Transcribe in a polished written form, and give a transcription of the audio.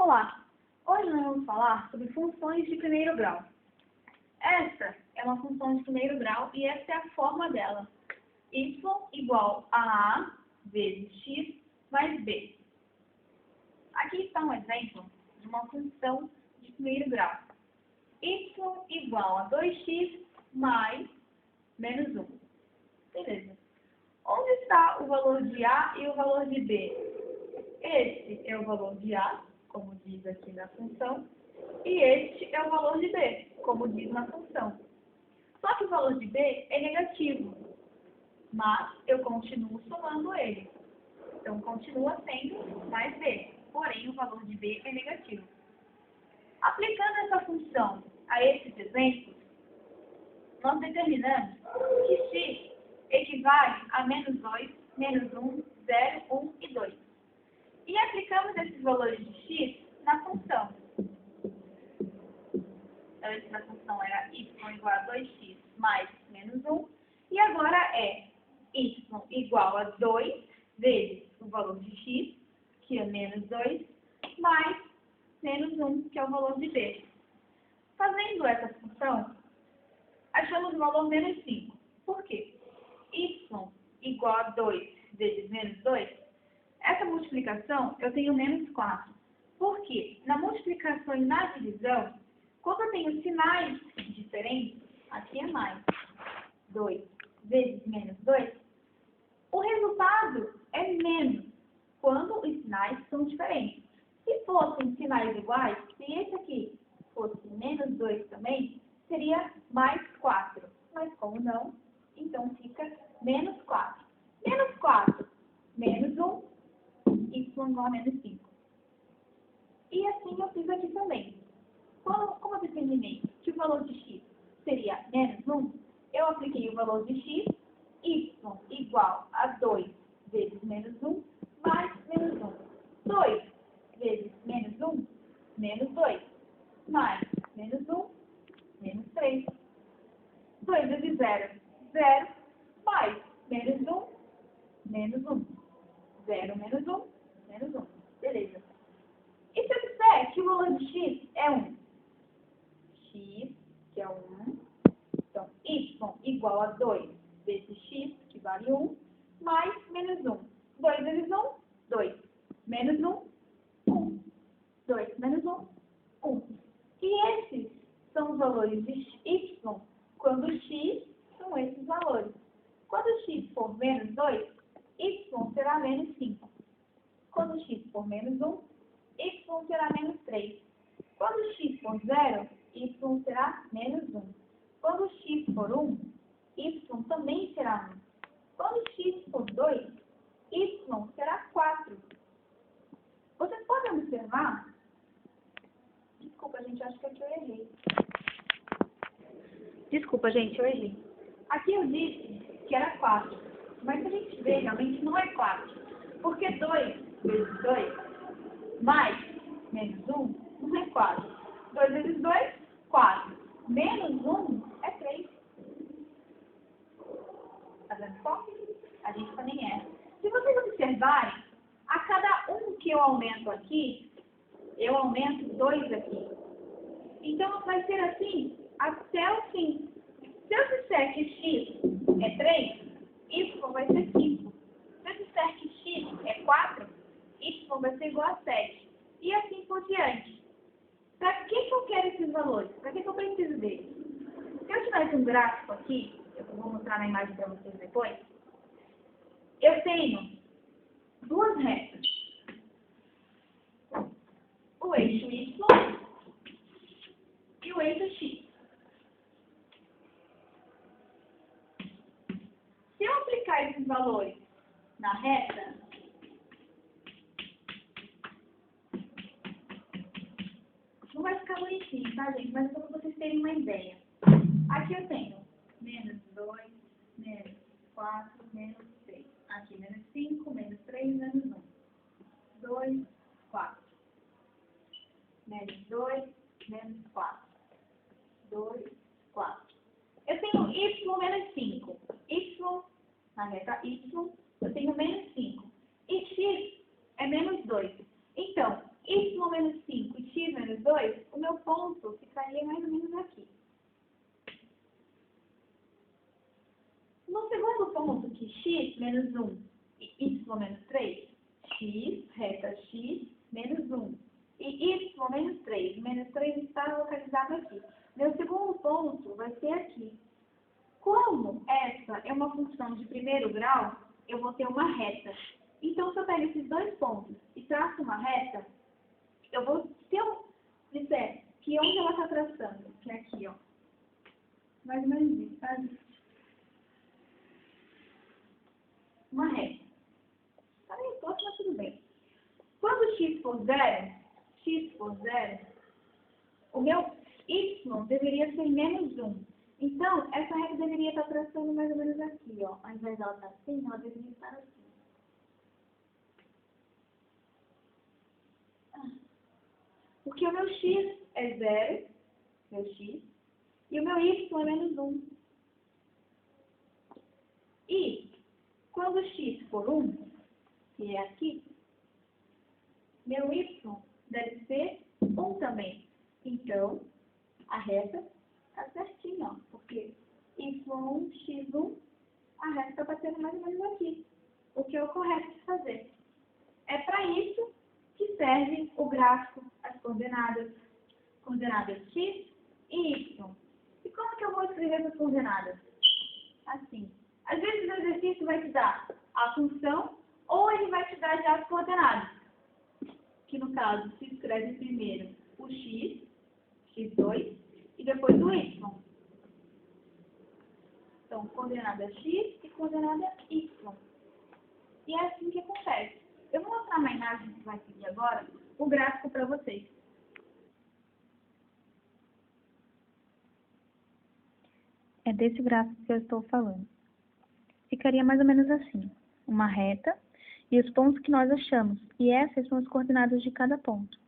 Olá! Hoje nós vamos falar sobre funções de primeiro grau. Esta é uma função de primeiro grau e esta é a forma dela. Y igual a A vezes X mais B. Aqui está um exemplo de uma função de primeiro grau. Y igual a 2x mais menos 1. Beleza. Onde está o valor de A e o valor de B? Este é o valor de A, como diz aqui na função, e este é o valor de B, como diz na função. Só que o valor de B é negativo, mas eu continuo somando ele. Então, continua sendo mais B, porém o valor de B é negativo. Aplicando essa função a esses exemplos, nós determinamos que x equivale a menos 2, menos 1, 0, 1 e 2. E aplicamos esses valores de x na função. Antes a função era y igual a 2x mais menos 1. E agora é y igual a 2 vezes o valor de x, que é menos 2, mais menos 1, que é o valor de b. Fazendo essa função, achamos o valor menos 5. Por quê? Y igual a 2 vezes menos 2, essa multiplicação eu tenho menos 4. Por quê? Na multiplicação e na divisão, quando eu tenho sinais diferentes, aqui é mais 2 vezes menos 2, o resultado é menos quando os sinais são diferentes. Se fossem sinais iguais, se esse aqui fosse menos 2 também, seria mais 4. Mas como não, então fica menos 4. Menos 4, menos 1, y igual a menos 5. E assim eu fiz aqui também. Como eu determinei que o valor de x seria menos 1, eu apliquei o valor de x, y igual a 2 vezes menos 1, mais menos 1. 2 vezes menos 1, menos 2, mais menos 1, menos 3. 2 vezes 0, 0, mais menos 1, menos 1. 0 menos 1, menos 1. Beleza. E se eu disser que o valor de x é 1? X, que é 1. Então, y igual a 2 vezes x, que vale 1, mais menos 1. 2 vezes 1, 2. Menos 1, 1. 2 menos 1, 1. E esses são os valores de y quando x são esses valores. Quando x for menos 2, y será menos 5. Quando x for menos 1, y será menos 3. Quando x for 0, y será menos 1. Quando x for 1, y também será 1. Quando x for 2, y será 4. Vocês podem observar... Desculpa, gente, acho que aqui eu errei. Desculpa, gente, eu errei. Aqui eu disse que era 4. Mas se a gente vê, realmente não é 4. Porque 2 vezes 2 mais menos 1 não é 4. 2 vezes 2, 4. Menos 1 é 3. Tá vendo só? A gente também é. Se vocês observarem, a cada 1 que eu aumento aqui, eu aumento 2 aqui. Então, vai ser assim até o fim. Se eu disser que x é 3, y vai ser 5. Se eu disser que x é 4, y vai ser igual a 7. E assim por diante. Para que eu quero esses valores? Para que eu preciso deles? Se eu tivesse um gráfico aqui, eu vou mostrar na imagem para vocês depois, eu tenho duas retas. O eixo y e o eixo x. Se eu aplicar esses valores na reta, não vai ficar bonitinho, tá, gente? Mas é para vocês terem uma ideia. Aqui eu tenho menos 2, menos 4, menos 6. Aqui menos 5, menos 3, menos 1. 2, 4. Menos 2, menos 4. 2, 4. Eu tenho y menos 5. Y, na reta y, eu tenho menos 5. E x é menos 2. Então, y menos 5 meu ponto ficaria mais ou menos aqui. No segundo ponto, que x menos 1 e y menos 3, x, reta x, menos 1 e y menos 3. O menos 3 está localizado aqui. Meu segundo ponto vai ser aqui. Como essa é uma função de primeiro grau, eu vou ter uma reta. Então, se eu pego esses dois pontos e traço uma reta, eu vou, se eu disser que onde ela está traçando, que é aqui, ó, mais ou menos isso, sabe? Uma reta. Tá meio torto, mas tudo bem. Quando x for zero, o meu y deveria ser menos 1. Então, essa reta deveria estar traçando mais ou menos aqui, ó. Ao invés dela estar assim, ela deveria estar assim. Porque o meu x é 0, meu x, e o meu y é menos 1. E, quando x for 1, que é aqui, meu y deve ser 1 também. Então, a reta está certinha, ó, porque y1, x1, a reta está batendo mais ou menos aqui. O que é o correto de fazer. É para isso que serve o gráfico, as coordenadas x e y. E como que eu vou escrever essas coordenadas? Assim. Às vezes o exercício vai te dar a função ou ele vai te dar já as coordenadas. Que no caso se escreve primeiro o x, x2, e depois o y. Então, coordenada x e coordenada y. E é assim que acontece. Eu vou mostrar uma imagem que vai seguir agora, o gráfico para vocês. É desse gráfico que eu estou falando. Ficaria mais ou menos assim, uma reta e os pontos que nós achamos. E essas são as coordenadas de cada ponto.